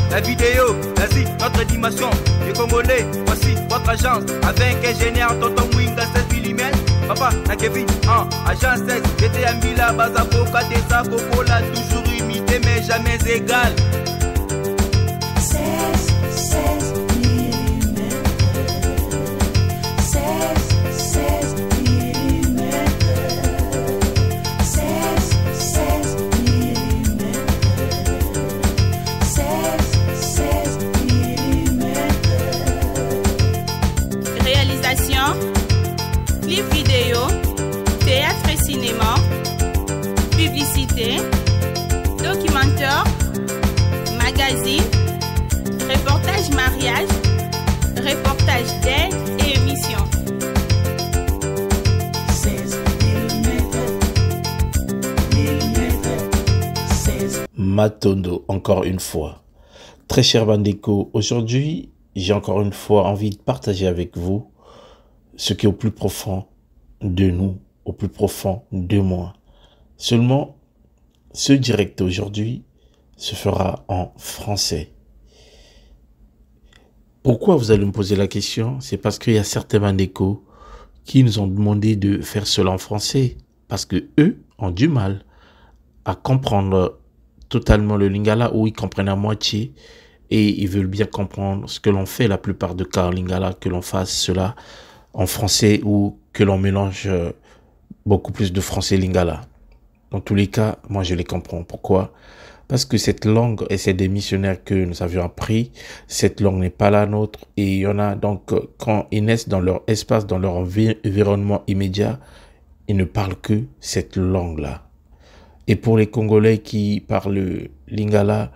La vidéo, vas-y, notre animation. Les Congolais, voici votre agence. Avec ingénieur Tonton Winga 16 mm. Papa, na Kevin, agence 16. J'étais à Mila, Bazako, Kadesa, Kokola, toujours imité mais jamais égal. 16 mm. 16 mm. 16 mm. 16 mm. Réalisation, clip vidéo, théâtre et cinéma, publicité, documentaire, magazine, reportage mariage, reportage d'aide et émission. 16 mm. 16. Matondo, encore une fois. Très cher Bandeko, aujourd'hui, j'ai encore une fois envie de partager avec vous ce qui est au plus profond de nous, au plus profond de moi. Seulement, ce direct aujourd'hui se fera en français. Pourquoi vous allez me poser la question? C'est parce qu'il y a certains Bandeko qui nous ont demandé de faire cela en français, parce que eux ont du mal à comprendre totalement le lingala, ou ils comprennent à moitié et ils veulent bien comprendre ce que l'on fait la plupart des cas en lingala, que l'on fasse cela en français ou que l'on mélange beaucoup plus de français lingala. Dans tous les cas, moi je les comprends. Pourquoi? Parce que cette langue, et c'est des missionnaires que nous avions appris, cette langue n'est pas la nôtre, et il y en a donc, quand ils naissent dans leur espace, dans leur environnement immédiat, ils ne parlent que cette langue-là. Et pour les Congolais qui parlent lingala,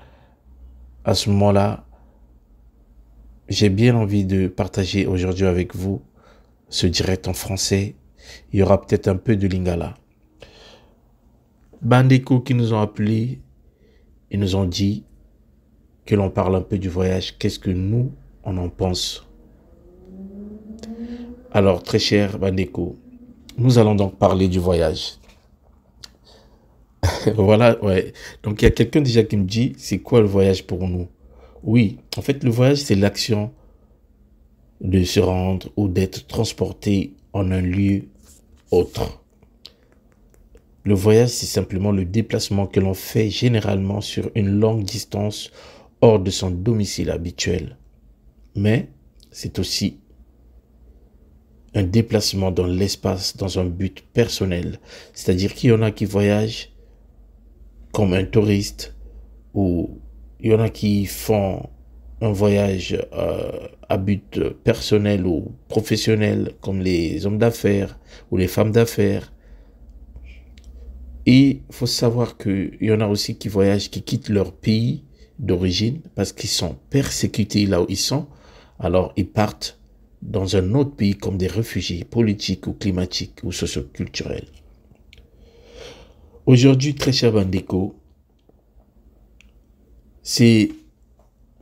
à ce moment-là, j'ai bien envie de partager aujourd'hui avec vous ce direct en français. Il y aura peut-être un peu de lingala. Bandeko qui nous ont appelés, ils nous ont dit que l'on parle un peu du voyage. Qu'est-ce que nous, on en pense? Alors, très cher Bandeko, nous allons donc parler du voyage. Voilà, ouais. Donc, il y a quelqu'un déjà qui me dit, c'est quoi le voyage pour nous? Oui, en fait, le voyage, c'est l'action de se rendre ou d'être transporté en un lieu autre. Le voyage, c'est simplement le déplacement que l'on fait généralement sur une longue distance hors de son domicile habituel. Mais c'est aussi un déplacement dans l'espace, dans un but personnel. C'est-à-dire qu'il y en a qui voyagent comme un touriste, ou il y en a qui font un voyage à but personnel ou professionnel, comme les hommes d'affaires ou les femmes d'affaires. Et il faut savoir qu'il y en a aussi qui voyagent, qui quittent leur pays d'origine parce qu'ils sont persécutés là où ils sont. Alors ils partent dans un autre pays comme des réfugiés politiques ou climatiques ou socioculturels. Aujourd'hui, très cher Bandeko, c'est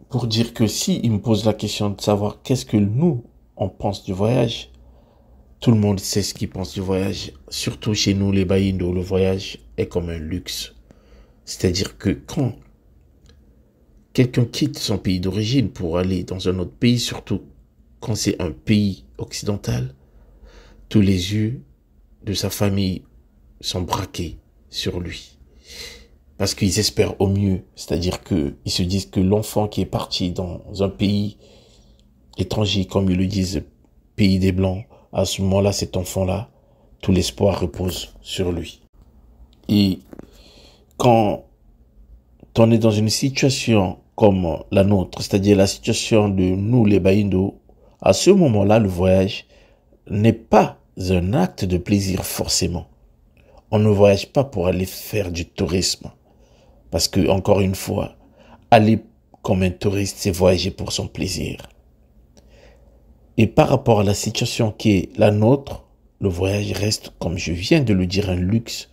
pour dire que si il me pose la question de savoir qu'est-ce que nous, on pense du voyage, tout le monde sait ce qu'il pense du voyage. Surtout chez nous, les Baïndo, le voyage est comme un luxe. C'est-à-dire que quand quelqu'un quitte son pays d'origine pour aller dans un autre pays, surtout quand c'est un pays occidental, tous les yeux de sa famille sont braqués sur lui. Parce qu'ils espèrent au mieux. C'est-à-dire qu'ils se disent que l'enfant qui est parti dans un pays étranger, comme ils le disent, pays des Blancs, à ce moment-là, cet enfant-là, tout l'espoir repose sur lui. Et quand on est dans une situation comme la nôtre, c'est-à-dire la situation de nous, les Baïndo, à ce moment-là, le voyage n'est pas un acte de plaisir forcément. On ne voyage pas pour aller faire du tourisme. Parce que, encore une fois, aller comme un touriste, c'est voyager pour son plaisir. Et par rapport à la situation qui est la nôtre, le voyage reste, comme je viens de le dire, un luxe.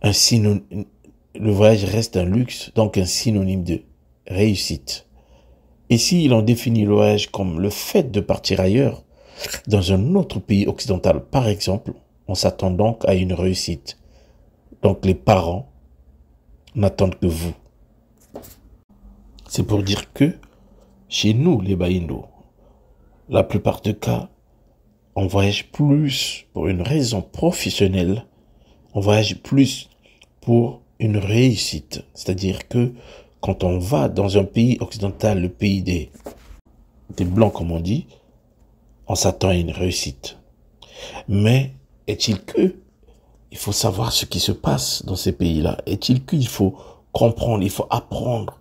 Le voyage reste un luxe, donc un synonyme de réussite. Et si l'on définit le voyage comme le fait de partir ailleurs, dans un autre pays occidental par exemple, on s'attend donc à une réussite. Donc les parents n'attendent que vous. C'est pour dire que chez nous, les Baïndo, la plupart des cas, on voyage plus pour une raison professionnelle, on voyage plus pour une réussite. C'est-à-dire que quand on va dans un pays occidental, le pays des Blancs, comme on dit, on s'attend à une réussite. Mais est-il que il faut savoir ce qui se passe dans ces pays-là? Est-il qu'il faut comprendre, il faut apprendre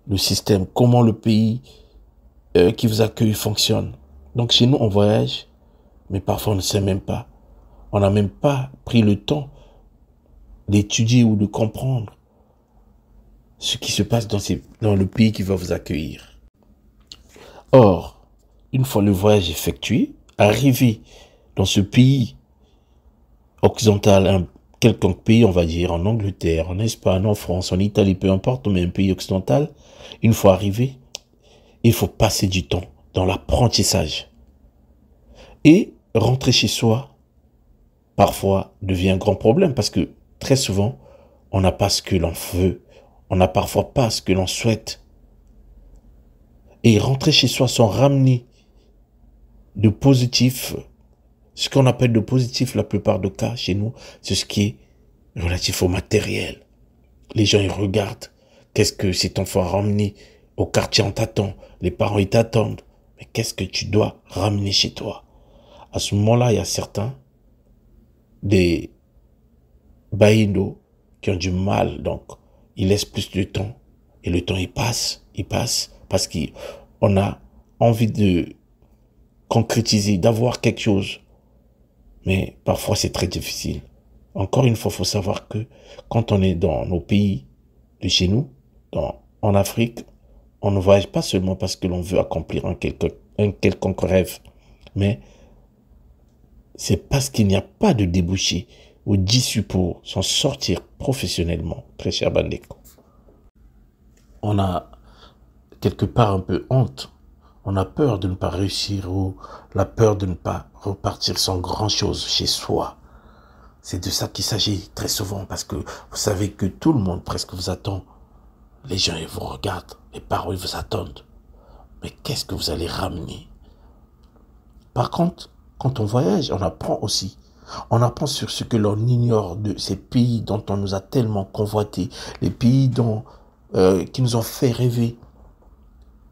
le système, comment le pays qui vous accueille fonctionne? Donc chez nous, on voyage, mais parfois on ne sait même pas. On n'a même pas pris le temps d'étudier ou de comprendre ce qui se passe dans le pays qui va vous accueillir. Or, une fois le voyage effectué, arrivé dans ce pays occidental, un quelconque pays, on va dire en Angleterre, en Espagne, en France, en Italie, peu importe, mais un pays occidental, une fois arrivé, il faut passer du temps dans l'apprentissage. Et rentrer chez soi, parfois, devient un grand problème parce que très souvent, on n'a pas ce que l'on veut. On n'a parfois pas ce que l'on souhaite. Et rentrer chez soi sans ramener de positif, ce qu'on appelle de positif la plupart des cas chez nous, c'est ce qui est relatif au matériel. Les gens, ils regardent. Qu'est-ce que cet enfant a ramené au quartier, on t'attend. Les parents, ils t'attendent. Mais qu'est-ce que tu dois ramener chez toi? À ce moment-là, il y a certains des Baïndo qui ont du mal, donc ils laissent plus de temps. Et le temps, il passe, parce qu'on a envie de concrétiser, d'avoir quelque chose. Mais parfois, c'est très difficile. Encore une fois, il faut savoir que quand on est dans nos pays de chez nous, en Afrique, on ne voyage pas seulement parce que l'on veut accomplir un quelconque rêve, mais c'est parce qu'il n'y a pas de débouché ou d'issue pour s'en sortir professionnellement, très cher Bandeko. On a quelque part un peu honte. On a peur de ne pas réussir ou la peur de ne pas repartir sans grand-chose chez soi. C'est de ça qu'il s'agit très souvent parce que vous savez que tout le monde presque vous attend. Les gens, ils vous regardent, les parents, ils vous attendent. Mais qu'est-ce que vous allez ramener? Par contre, quand on voyage, on apprend aussi. On apprend sur ce que l'on ignore de ces pays dont on nous a tellement convoité, les pays qui nous ont fait rêver.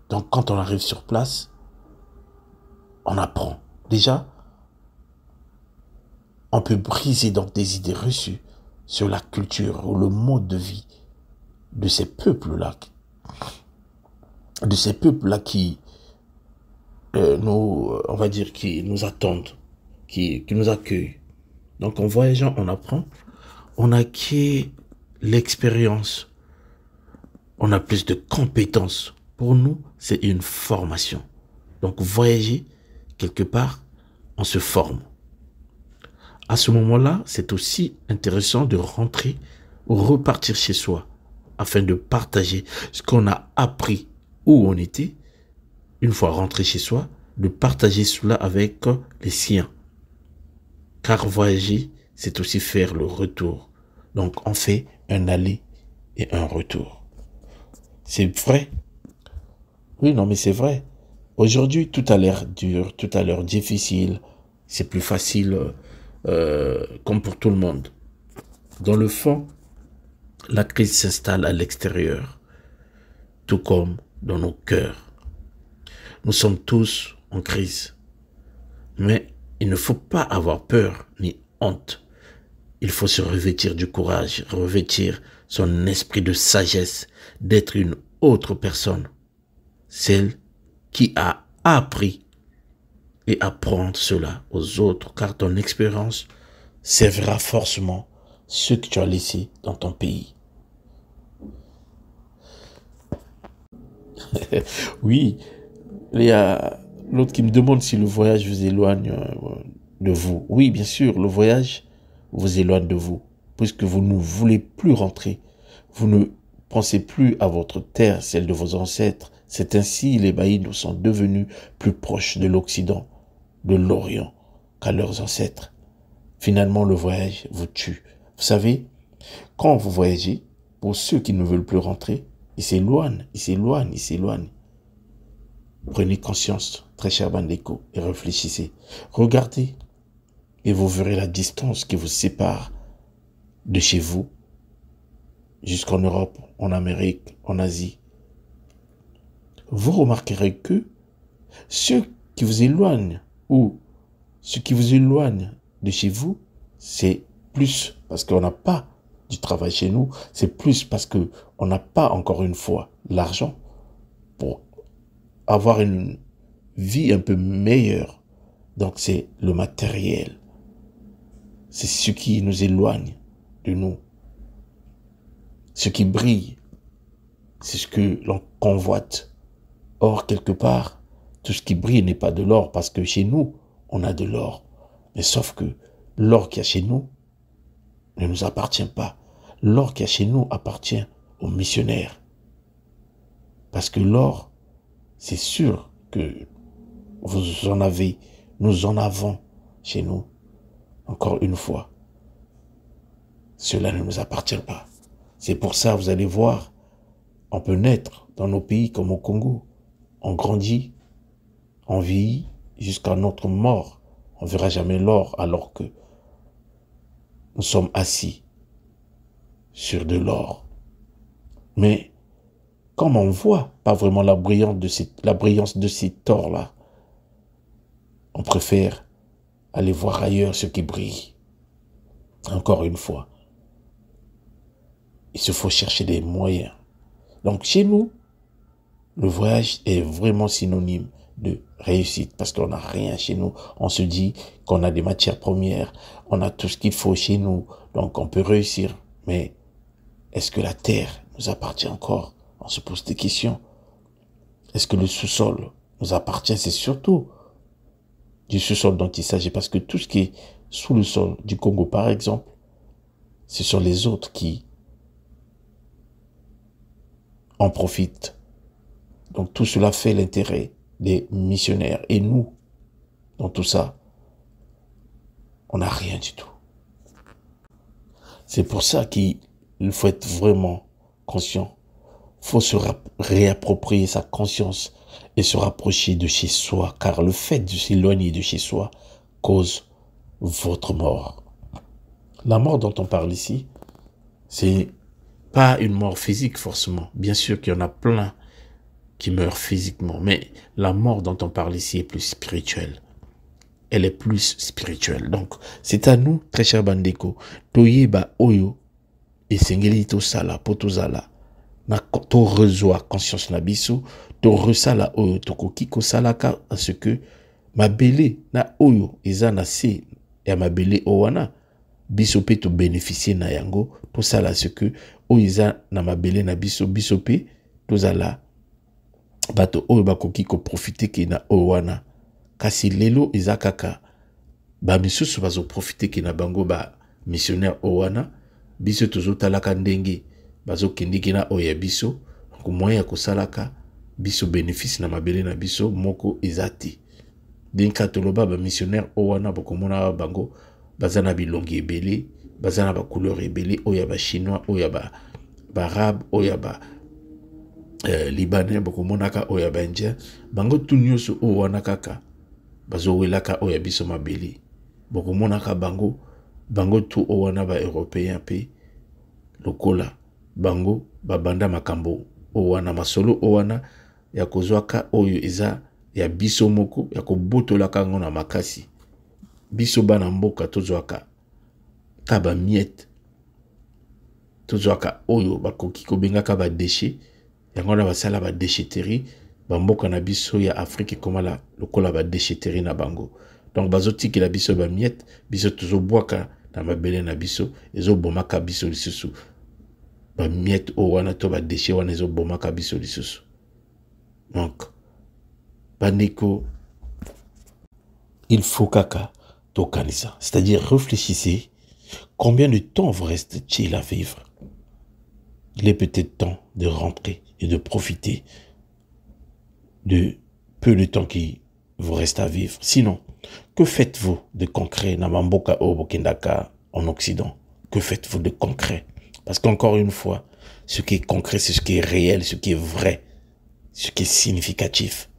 Donc, quand on arrive sur place, on apprend. Déjà, on peut briser donc des idées reçues sur la culture ou le mode de vie de ces peuples-là. De ces peuples-là qui on va dire, qui nous attendent, qui nous accueillent. Donc, en voyageant, on apprend, on acquiert l'expérience, on a plus de compétences. Pour nous, c'est une formation. Donc, voyager, quelque part, on se forme. À ce moment-là, c'est aussi intéressant de rentrer ou repartir chez soi afin de partager ce qu'on a appris où on était. Une fois rentré chez soi, de partager cela avec les siens. Car voyager, c'est aussi faire le retour. Donc, on fait un aller et un retour. C'est vrai. Oui, non, mais c'est vrai. Aujourd'hui, tout a l'air dur, tout a l'air difficile. C'est plus facile, comme pour tout le monde. Dans le fond, la crise s'installe à l'extérieur, tout comme dans nos cœurs. Nous sommes tous en crise. Mais il ne faut pas avoir peur ni honte. Il faut se revêtir du courage, revêtir son esprit de sagesse, d'être une autre personne. Celle qui a appris et apprendre cela aux autres, car ton expérience servira forcément ce que tu as laissé dans ton pays. Oui, il y a l'autre qui me demande si le voyage vous éloigne de vous. Oui, bien sûr, le voyage vous éloigne de vous, puisque vous ne voulez plus rentrer. Vous ne pensez plus à votre terre, celle de vos ancêtres. C'est ainsi les Baïnos sont devenus plus proches de l'Occident, de l'Orient, qu'à leurs ancêtres. Finalement, le voyage vous tue. Vous savez, quand vous voyagez, pour ceux qui ne veulent plus rentrer, il s'éloigne, il s'éloigne, il s'éloigne. Prenez conscience, très cher Bandeko, et réfléchissez. Regardez, et vous verrez la distance qui vous sépare de chez vous jusqu'en Europe, en Amérique, en Asie. Vous remarquerez que ceux qui vous éloignent ou ceux qui vous éloignent de chez vous, c'est plus parce qu'on n'a pas du travail chez nous, c'est plus parce qu'on n'a pas, encore une fois, l'argent pour avoir une vie un peu meilleure. Donc c'est le matériel. C'est ce qui nous éloigne de nous. Ce qui brille, c'est ce que l'on convoite. Or, quelque part, tout ce qui brille n'est pas de l'or, parce que chez nous, on a de l'or. Mais sauf que l'or qu'il y a chez nous ne nous appartient pas. L'or qu'il y a chez nous appartient aux missionnaires. Parce que l'or, c'est sûr que vous en avez, nous en avons chez nous. Encore une fois, cela ne nous appartient pas. C'est pour ça, vous allez voir, on peut naître dans nos pays comme au Congo. On grandit, on vieillit jusqu'à notre mort. On ne verra jamais l'or alors que nous sommes assis sur de l'or. Mais comme on ne voit pas vraiment la brillance de cet or-là, on préfère aller voir ailleurs ce qui brille. Encore une fois, il se faut chercher des moyens. Donc chez nous, le voyage est vraiment synonyme de réussite parce qu'on n'a rien chez nous. On se dit qu'on a des matières premières, on a tout ce qu'il faut chez nous, donc on peut réussir. Mais est-ce que la terre nous appartient encore? On se pose des questions. Est-ce que le sous-sol nous appartient? C'est surtout du sous-sol dont il s'agit, parce que tout ce qui est sous le sol du Congo, par exemple, ce sont les autres qui en profitent. Donc tout cela fait l'intérêt des missionnaires. Et nous, dans tout ça, on n'a rien du tout. C'est pour ça qu'il faut être vraiment conscient. Il faut se réapproprier sa conscience et se rapprocher de chez soi, car le fait de s'éloigner de chez soi cause votre mort. La mort dont on parle ici, c'est pas une mort physique forcément. Bien sûr qu'il y en a plein qui meurent physiquement, mais la mort dont on parle ici est plus spirituelle. Elle est plus spirituelle. Donc, c'est à nous, très cher Bandeko, toyeba oyo et sengeli to sala potozala na to rezoa conscience na biso to resala oyo to kokiko salaka à ce que mabele na oyo eza na se ya mabele owana biso pe to bénéficier na yango to sala ce que oyo eza na mabele na biso biso pe tozala bato oyo bakoki ko profiter ke na owana. Kasi lelo eza kaka ba misusu bazo profiter ke na bango ba missionnaire owana biso tozo talaka ndenge bazo kendiki na oya biso ko moyen ko salaka biso bénéfice na mabele na biso moko ezati dinka toloba ba missionnaire owana bokomona bango bazana bilongi ebele bazana ba couleur ebele oya ba chinois oya ba arabe oya ba libanais bokomonaka oya ba indien bango tunyoso owana kaka bazo welaka oya biso mabele bokomonaka bango tu owana ba européen pe lokola bango babanda makambo owana masolo owana ya kozwaka oyo eza ya biso moko ya kobotolaka ngo na makasi biso bana mboka tozwaka kaba miette tozwaka oyo bakoki kobengaka ba déchets yango na basala ba déchetterie bamboka na biso ya Afrique komala lokola ba déchetterie na bango. Donc bazotikela biso ba miette biso tozobwaka na mabele na biso ezobomaka biso lisusu ba miette o wana to ba déchet wana ezobomaka biso lisusu. Donc Bandeko, il faut kaka tokanisa, c'est-à-dire réfléchissez combien de temps vous reste-t-il à vivre. Il est peut-être temps de rentrer et de profiter de peu de temps qui vous reste à vivre. Sinon, que faites-vous de concret na mamboka o bokendaka en Occident? Que faites-vous de concret? Parce qu'encore une fois, Ce qui est concret, c'est ce qui est réel, ce qui est vrai, ce qui est significatif.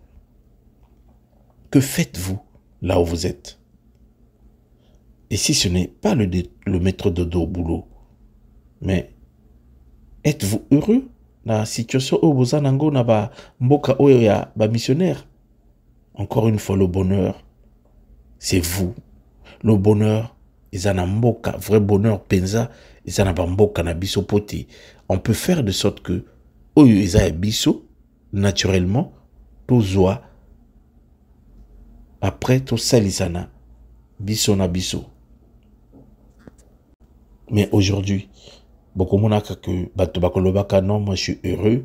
Que faites-vous là où vous êtes? Et si ce n'est pas le mettre de dos au boulot, mais êtes-vous heureux dans la situation où vous êtes dans mboka oyo ya ba missionnaire? Encore une fois, le bonheur, c'est vous. Le bonheur, ils en mboka, vrai bonheur, penza, ils en a mboka na biso poti. On peut faire de sorte que, oyo ils a biso, naturellement, tout zoa, après tout salisana, biso na biso. Mais aujourd'hui, beaucoup monaka que bato bakolobaka non, moi je suis heureux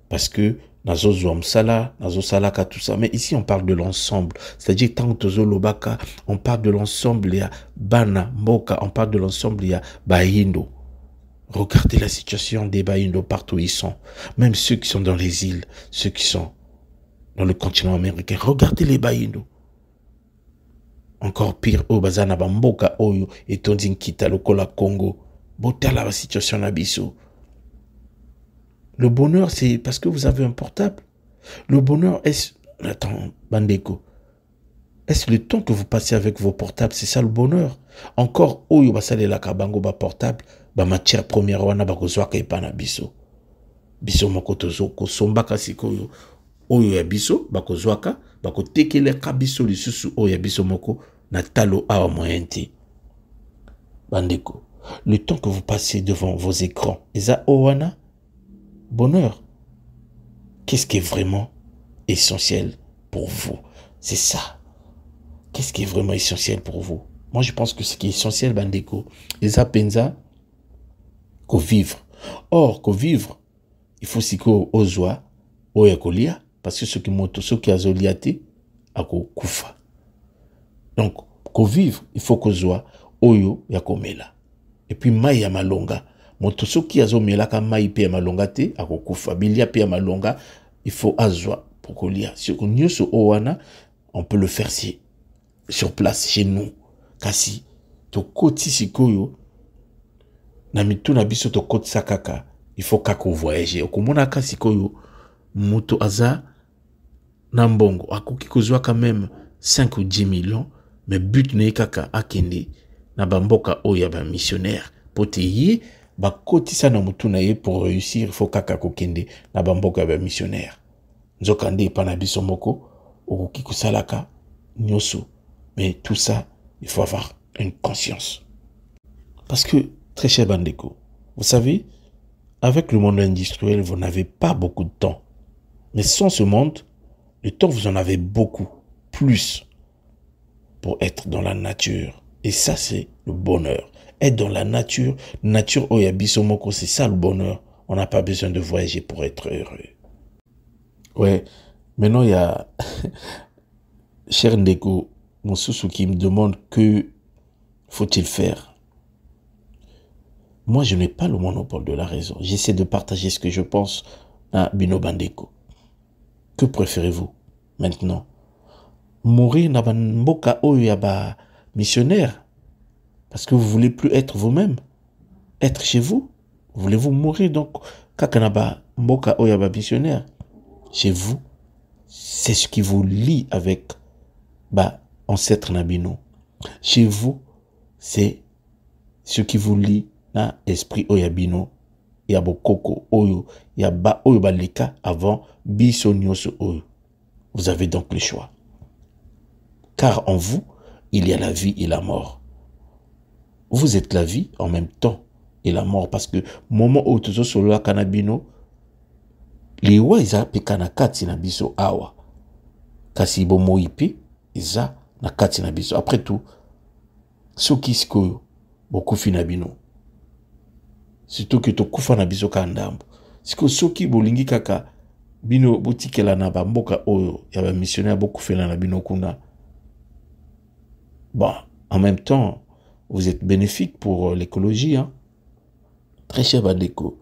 parce que nazo zoamsala, nazo salaka tout ça. Mais ici on parle de l'ensemble. C'est-à-dire tant tozo lobaka, on parle de l'ensemble, il y a bana, mboka, on parle de l'ensemble, il y a bahindo. Regardez la situation des bahindo partout où ils sont. Même ceux qui sont dans les îles, ceux qui sont dans le continent américain. Regardez les bahindo. Encore pire, au bazana bamboka oyo et tondin kita lokola Congo. Botala la situation nabiso. Le bonheur, c'est parce que vous avez un portable. Le bonheur, est-ce... Attends, Bandeko. Est-ce le temps que vous passez avec vos portables? C'est ça le bonheur. Encore, oyo basale la kabango ba portable, ba matière première wana ba kozwaka epana biso. Biso moko tozoko sombaka sikoyo. Oyo ya biso, ba kozwaka, ba kotekele ka biso lisusu oyo ya biso moko na talo awa moyenti. Bandeko. Le temps que vous passez devant vos écrans, eza owana, bonheur. Qu'est-ce qui est vraiment essentiel pour vous? C'est ça. Qu'est-ce qui est vraiment essentiel pour vous? Moi, je pense que ce qui est essentiel, Bandeko, eza penza, ko vivre. Or, ko vivre, il faut si ko ozwa, oya kolia, parce que ceux qui moto, ceux qui azoliate, ako kufa. Donc, ko vivre, il faut ko zwa, oyo ya komela. Et puis mai ya malonga. Moto soki azomela ka mai pe ya malonga te akokufa. Bilia pe ya malonga, il faut azwa pour kolia. Si on nyoso owana, on peut le faire sur place chez nous. Kasi to koti sikoyo na mitu na biso to koti sakaka, il faut kako voyager. Okomona ka sikoyo moto aza na mbongo akoki kozwa quand même 5 ou 10 millions, mais but ne kaka akende na bamboka oya ba missionnaire pote ye ba kotisa na mutu na ye pour réussir. Il faut kaka kokende na bamboka ba missionnaire nzokande pa na biso moko okoki kosalaka nyoso. Mais tout ça, il faut avoir une conscience, parce que très cher Bandeko, vous savez, avec le monde industriel vous n'avez pas beaucoup de temps, mais sans ce monde le temps vous en avez beaucoup plus pour être dans la nature. Et ça, c'est le bonheur. Être dans la nature, nature oyabiso moko, c'est ça le bonheur. On n'a pas besoin de voyager pour être heureux. Ouais, maintenant il y a cher Ndeko, mon sousou qui me demande que faut-il faire. Moi, je n'ai pas le monopole de la raison. J'essaie de partager ce que je pense à Bino Bandeko. Que préférez-vous maintenant? Mourir na mboka oyo ya ba missionnaire parce que vous voulez plus être vous-même, être chez vous? Voulez-vous mourir donc kakanaba mboka oyo ya ba missionnaire? Chez vous, c'est ce qui vous lie avec ba ancêtre nabino. Chez vous, c'est ce qui vous lie na esprit oyabino, ya bokoko oyo, ya ba oyo baleka avant biso nyoso oyo. Vous avez donc le choix. Car en vous, il y a la vie et la mort. Vous êtes la vie en même temps et la mort, parce que moment où tu sur la kanabino, les wa isa pekana kati na biso awa. Kasi bo moipi isa na kati na biso. Après tout, soki sikoyo beaucoup finabino. Surtout que to kufa na biso kandambo. Siko soki bolingi kaka bino botikela na ba mboka oyo ya ba missionnaire beaucoup fela na bino kuna. Bon, en même temps, vous êtes bénéfique pour l'écologie, hein. Très cher Bandeko.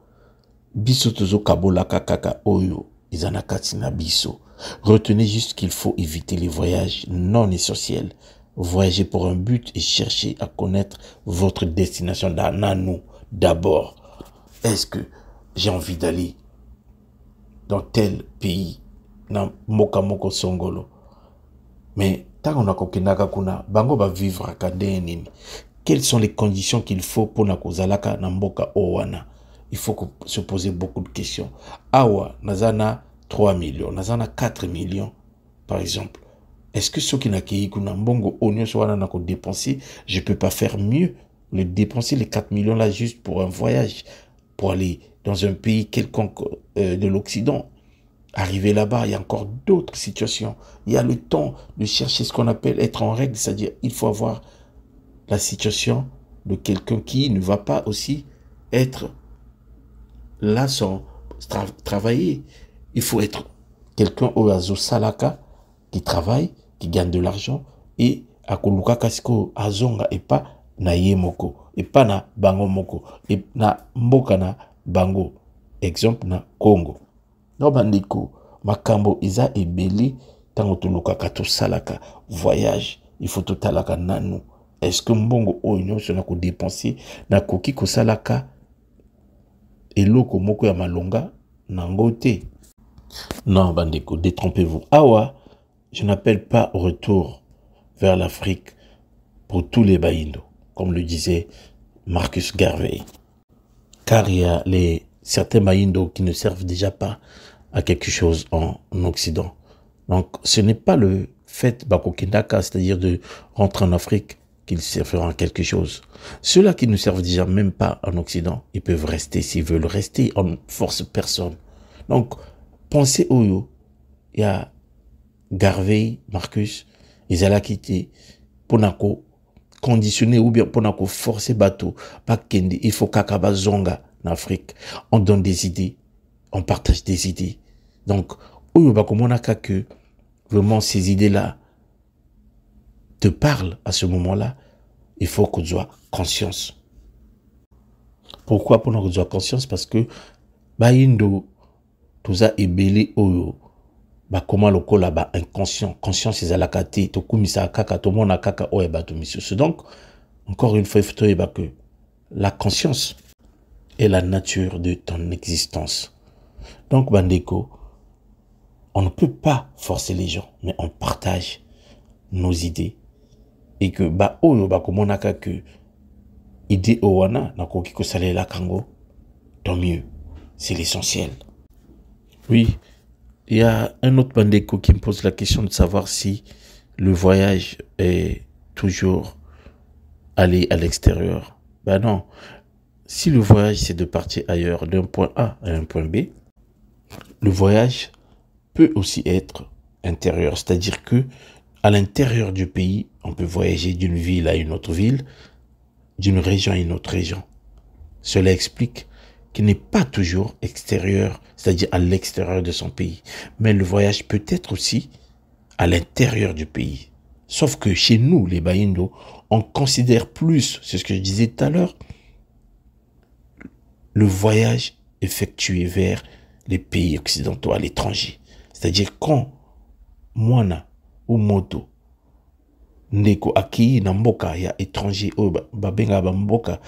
Biso tozo kabola kaka oyo izanakati na biso. Retenez juste qu'il faut éviter les voyages non essentiels. Voyager pour un but et chercher à connaître votre destination d'abord. Est-ce que j'ai envie d'aller dans tel pays, na mboka moko songolo. Mais tant qu'on a kokenaka kuna, bango va vivre à Kadenini. Quelles sont les conditions qu'il faut pour na kozalaka na mboka owana? Il faut se poser beaucoup de questions. Awa, nazana 3 millions, nazana 4 millions, par exemple. Est-ce que ceux qui n'a qui kuna mbongo onyo soana na ko dépenser, je peux pas faire mieux, le dépenser les 4 millions là juste pour un voyage, pour aller dans un pays quelconque de l'Occident. Arriver là-bas, il y a encore d'autres situations. Il y a le temps de chercher ce qu'on appelle être en règle, c'est-à-dire il faut avoir la situation de quelqu'un qui ne va pas aussi être là sans travailler. Il faut être quelqu'un au azo salaka qui travaille, qui gagne de l'argent et à koluka kasiko azonga et pas na yemoko et pas na bango moko et na mboka na bango. Exemple na Congo. No bandiko makambo iza ebeli tango toluka kato salaka voyage, il faut totalaka nanu. Est-ce que mbongo oyo so na ko dépenser na koki ko salaka eloko moko ya malonga nango te? Non bandiko, détrompez-vous. Awa, je n'appelle pas au retour vers l'Afrique pour tous les Baïndo, comme le disait Marcus Garvey. Car il y a certains Baïndo qui ne servent déjà pas à quelque chose en Occident. Donc, ce n'est pas le fait Bakokindaka, c'est-à-dire de rentrer en Afrique, qu'ils serviront à quelque chose. Ceux-là qui ne servent déjà même pas en Occident, ils peuvent rester s'ils veulent rester, on ne force personne. Donc, pensez au il y a Garvey, Marcus, ils allaient quitter pour conditionner ou bien pour forcer bateau, pas Kendi, il faut kakaba zonga en Afrique. On donne des idées, on partage des idées. Donc, oyo bakomonaka que vraiment ces idées-là te parlent à ce moment-là, il faut qu'on soit conscience. Pourquoi pour qu'on soit conscience? Parce que Baïndo, tout ça est belé oyo. Ba comment le kola ba inconscient, conscience is alakati, to kumisa kaka to mona kaka oeba to monsieur. Donc encore une fois il faut que la conscience est la nature de ton existence. Donc bandeko, on ne peut pas forcer les gens, mais on partage nos idées et que ba oyo ba komona kaka idée owana na koki ko salela kango, tant mieux, c'est l'essentiel. Oui. Il y a un autre bandeko qui me pose la question de savoir si le voyage est toujours aller à l'extérieur. Ben non. Si le voyage c'est de partir ailleurs d'un point A à un point B, le voyage peut aussi être intérieur. C'est-à-dire que à l'intérieur du pays, on peut voyager d'une ville à une autre ville, d'une région à une autre région. Cela explique qui n'est pas toujours extérieur, c'est-à-dire à l'extérieur de son pays. Mais le voyage peut être aussi à l'intérieur du pays. Sauf que chez nous, les Baïndo, on considère plus, c'est ce que je disais tout à l'heure, le voyage effectué vers les pays occidentaux, à l'étranger. C'est-à-dire quand Moana ou Moto, Ndeko Aki, Namboka, il y a étranger, Babenga Bamboka,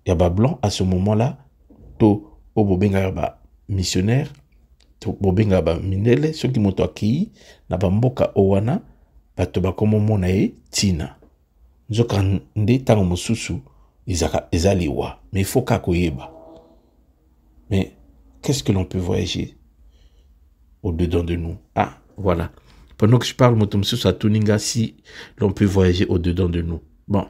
il y a Blanc, à ce moment-là, to obobenga ba missionnaire to bobenga ba minele ceux qui moto aki na bamboka owana bato ba komo mona e tina nzoka nde tango mosusu ezaliwa mais il faut kakoyeba. Mais qu'est-ce que l'on peut voyager au-dedans de nous? Ah voilà, pendant que je parle moto mosusu à Tuninga, si l'on peut voyager au-dedans de nous. Bon.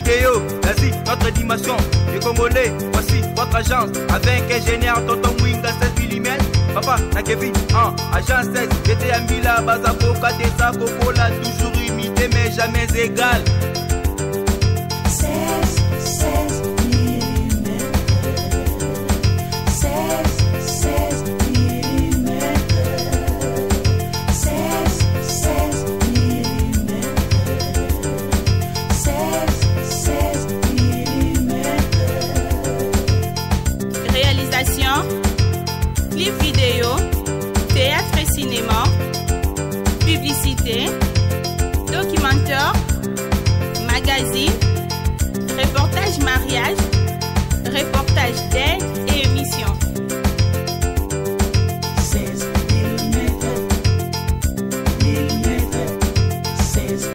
Théo, vas-y, notre dimension. Les Congolais, voici votre agence. Avec ingénieur Tonton Winga 16 mm. Papa, na Kevin, agence 16. J'étais à Mila, Bazako, Katesa, Cocola, toujours imité, mais jamais égal.